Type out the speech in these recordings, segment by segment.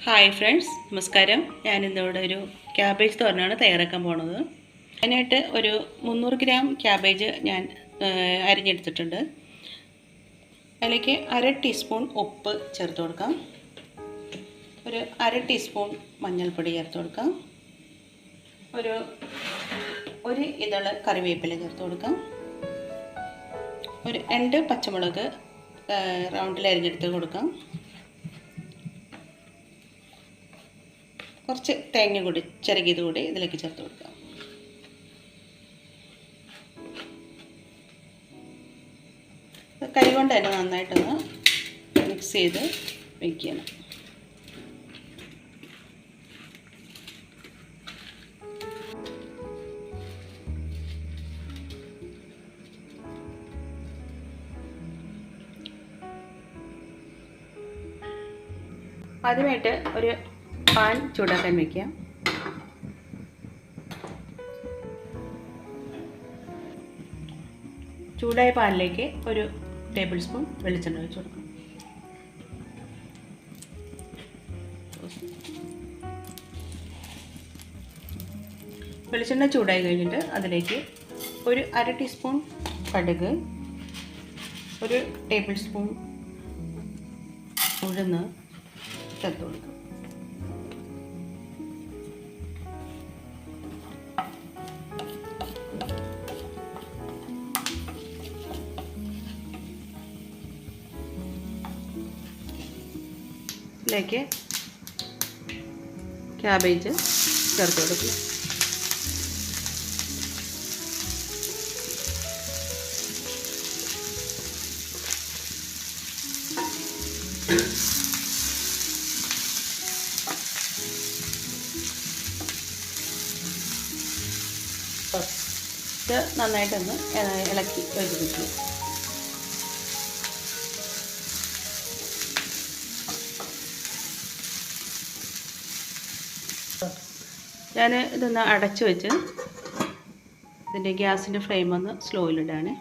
Hi friends, നമസ്കാരം. ഞാനിന്നിവിടെ ഒരു ക്യാബേജ് തോരനാണ് തയ്യാറാക്കാൻ പോണത്. അതിനായിട്ട് ഒരു 300 ഗ്രാം ക്യാബേജ് ഞാൻ അരിഞ്ഞെടുത്തിട്ടുണ്ട്. അതിലേക്ക് 1/2 ടീസ്പൂൺ ഉപ്പ് ചേർത്ത് കൊടുക്കാം. ഒരു 1/2 ടീസ്പൂൺ മഞ്ഞൾപ്പൊടി ചേർത്ത് കൊടുക്കാം. ഒരു ഇതള് കറിവേപ്പില ചേർത്ത് കൊടുക്കാം. ഒരു 2 പച്ചമുളക് റൗണ്ടിൽ അരിഞ്ഞെടുത്ത് കൊടുക്കാം. കുറച്ച് തേങ്ങ കൂടി ചിരകിയത് കൂടി ഇതിലേക്ക് ചേർത്ത് കൊടുക്കാം. കൈ കൊണ്ട് തന്നെ നന്നായിട്ടൊന്ന് മിക്സ് ചെയ്ത് വയ്ക്കണം. ആദ്യമായിട്ട് ഒരു പാൻ ചൂടാക്കാൻ വയ്ക്കാം. ചൂടായ പാനിലേക്ക് ഒരു ടേബിൾ സ്പൂൺ വെളിച്ചെണ്ണ ഒഴിച്ച് കൊടുക്കാം. വെളിച്ചെണ്ണ ചൂടായി കഴിഞ്ഞിട്ട് അതിലേക്ക് ഒരു 1/2 ടീസ്പൂൺ കടുക്, ഒരു ടേബിൾ സ്പൂൺ ഉഴുന്ന് ചേർത്ത് കൊടുക്കാം. ഇതിലേക്ക് ക്യാബേജ് ചേർത്ത് കൊടുക്കുക. ഇത് നന്നായിട്ടൊന്ന് ഇളക്കി യോജിപ്പിക്കുക. ഞാൻ ഇതൊന്ന് അടച്ചു വെച്ച് ഇതിൻ്റെ ഗ്യാസിൻ്റെ ഫ്ലെയിം ഒന്ന് സ്ലോയിലിടാണ്.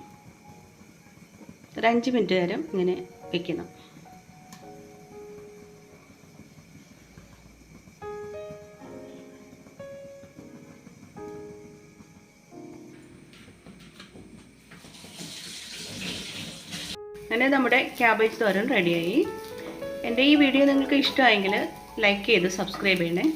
ഒരു 5 മിനിറ്റ് നേരം ഇങ്ങനെ വയ്ക്കണം. അങ്ങനെ നമ്മുടെ ക്യാബേജ് തോരൻ റെഡിയായി. എൻ്റെ ഈ വീഡിയോ നിങ്ങൾക്ക് ഇഷ്ടമായെങ്കിൽ ലൈക്ക് ചെയ്ത് സബ്സ്ക്രൈബ് ചെയ്യണേ.